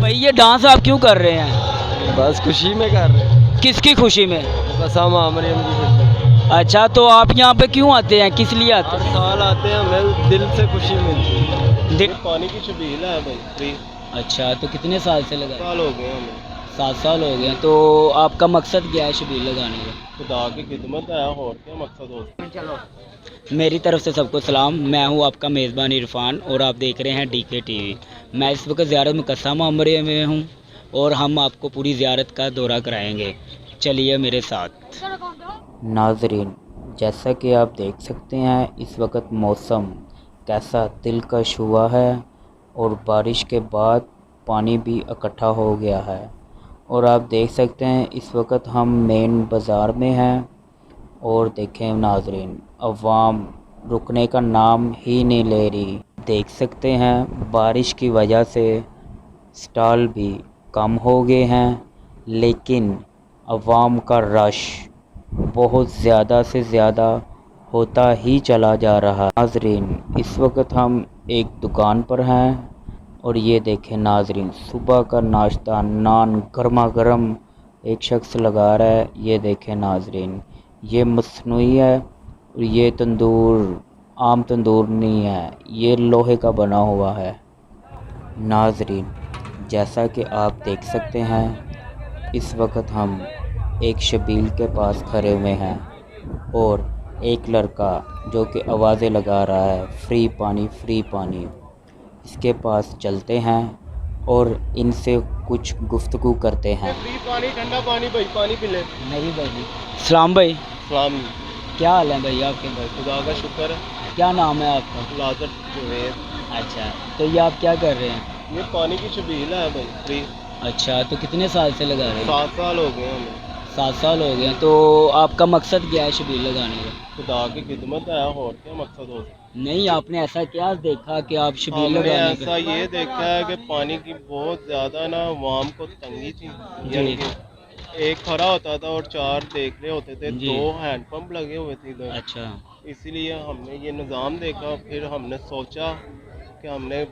भाई ये डांस आप क्यों कर रहे हैं? बस खुशी में कर रहे हैं। किसकी खुशी में? कसम मरियम की खुशी। अच्छा, तो आप यहाँ पे क्यों आते हैं, किस लिए आते हर हैं? साल आते हैं, हमें दिल से खुशी मिलती है। दिल- पानी की छबील है भाई, फ्री। अच्छा, तो कितने साल से लगा? साल हो गए हमें। 7 साल हो गए। तो आपका मकसद क्या है शबील लगाने का? खुदा की खिदमत है, और क्या मकसद होता है। चलो, मेरी तरफ से सबको सलाम। मैं हूँ आपका मेज़बान इरफान और आप देख रहे हैं DK TV। मैं इस वक्त ज़ियारत मुकस्सम उम्रे में हूँ और हम आपको पूरी ज़ियारत का दौरा कराएंगे। चलिए मेरे साथ। नाजरीन, जैसा कि आप देख सकते हैं इस वक्त मौसम कैसा दिलकश हुआ है और बारिश के बाद पानी भी इकट्ठा हो गया है। और आप देख सकते हैं इस वक्त हम मेन बाज़ार में हैं और देखें नाजरीन, अवाम रुकने का नाम ही नहीं ले रही। देख सकते हैं बारिश की वजह से स्टॉल भी कम हो गए हैं, लेकिन अवाम का रश बहुत ज़्यादा से ज़्यादा होता ही चला जा रहा है। नाजरीन, इस वक्त हम एक दुकान पर हैं और ये देखें नाजरीन, सुबह का नाश्ता नान गर्मा गर्म एक शख्स लगा रहा है। ये देखें नाजरीन, ये मसनूई है और ये तंदूर आम तंदूर नहीं है, ये लोहे का बना हुआ है। नाजरीन, जैसा कि आप देख सकते हैं इस वक्त हम एक शबील के पास खड़े हुए हैं और एक लड़का जो कि आवाज़ें लगा रहा है फ्री पानी फ्री पानी। इसके पास चलते हैं और इनसे कुछ गुफ्तगू करते हैं। फ्री पानी, ठंडा पानी भाई, पानी पी ले। नहीं भाई। सलाम भाई, सलाम। क्या हाल है भाई आपके? खुदा का शुक्र है। क्या नाम है आपका? लाजर जुवेद। अच्छा, तो ये आप क्या कर रहे हैं? ये पानी की छबील है भाई, फ्री। अच्छा, तो कितने साल से लगा रहे हैं? 7 साल हो गए हमें। 7 साल हो गए। तो आपका मकसद क्या है शबील लगाने का? खुदा की खिदमत है, और क्या मकसद होता है। नहीं, आपने ऐसा क्या देखा कि आप शबील हमने लगाने ऐसा का? ये देखा है कि पानी की बहुत ज़्यादा ना अवाम को तंगी थी। यानी कि एक खड़ा होता था और 4 देख रहे होते थे, जी। 2 हैंडपम्प लगे हुए थे इधर। अच्छा, इसीलिए हमने ये निज़ाम देखा, फिर हमने सोचा कि हमने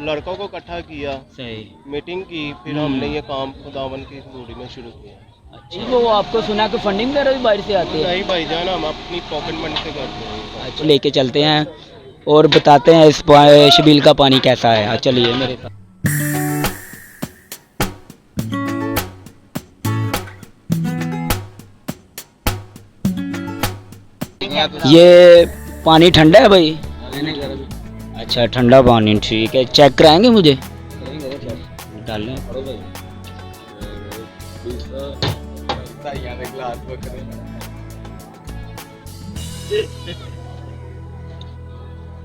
लड़कों को इकट्ठा किया, सही। मीटिंग की, फिर हमने ये काम खुदावन की हजूरी में शुरू किया। अच्छा, वो आपको सुना कि फंडिंग वगैरह भी बाहर से आती है? नहीं भाईजान, हम अपनी पॉकेट मनी से करते हैं। अच्छा, लेके चलते हैं और बताते हैं इस शबील का पानी कैसा है। चलिए मेरे साथ। ये पानी ठंडा है भाई? अच्छा, ठंडा पानी, ठीक है। चेक कराएंगे मुझे? डालना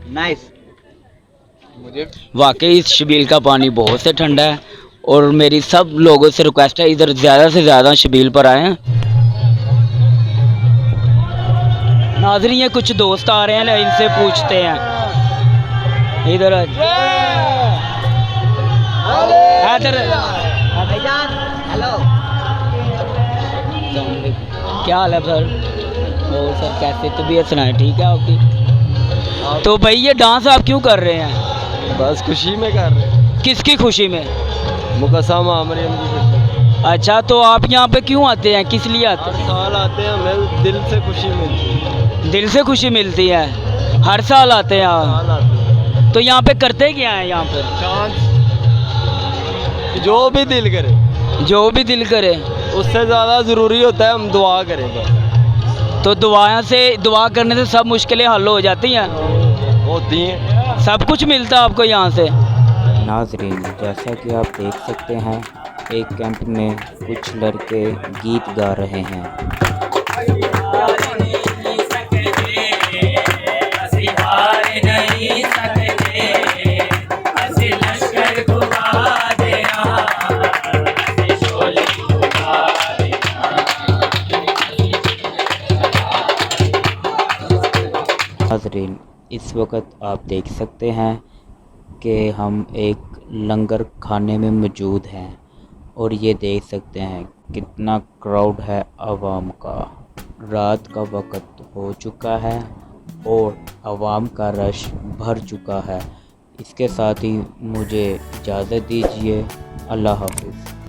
नाइस। मुझे वाकई इस शबील का पानी बहुत से ठंडा है और मेरी सब लोगों से रिक्वेस्ट है इधर ज़्यादा से ज़्यादा शबील पर आए। नाज़रीन, ये कुछ दोस्त आ रहे हैं, इनसे पूछते हैं। इधर हेलो, क्या हाल है सर? और सर कैसे, तबीयत सुनाए, ठीक है आपकी? तो भाई ये डांस आप क्यों कर रहे हैं? बस खुशी में कर रहे हैं। किसकी खुशी में? मुकस्सम मरियम की खुशी। अच्छा, तो आप यहाँ पे क्यों आते हैं, किस लिए आते हर साल आते हैं, हमें दिल से खुशी मिलती है। हैं? दिल से खुशी मिलती है, हर साल आते हैं आप? साल आते हैं। तो यहाँ पे करते क्या है यहाँ पे? चांस जो भी दिल करे, जो भी दिल करे। उससे ज़्यादा ज़रूरी होता है हम दुआ करें बस। तो दुआ करने से सब मुश्किलें हल हो जाती हैं, होती हैं। सब कुछ मिलता है आपको यहाँ से। नाजरीन, जैसा कि आप देख सकते हैं एक कैंप में कुछ लड़के गीत गा रहे हैं। नाजरीन, इस वक्त आप देख सकते हैं कि हम एक लंगर खाने में मौजूद हैं और ये देख सकते हैं कितना क्राउड है आवाम का। रात का वक्त हो चुका है और आवाम का रश भर चुका है। इसके साथ ही मुझे इजाज़त दीजिए। अल्लाह हाफिज़।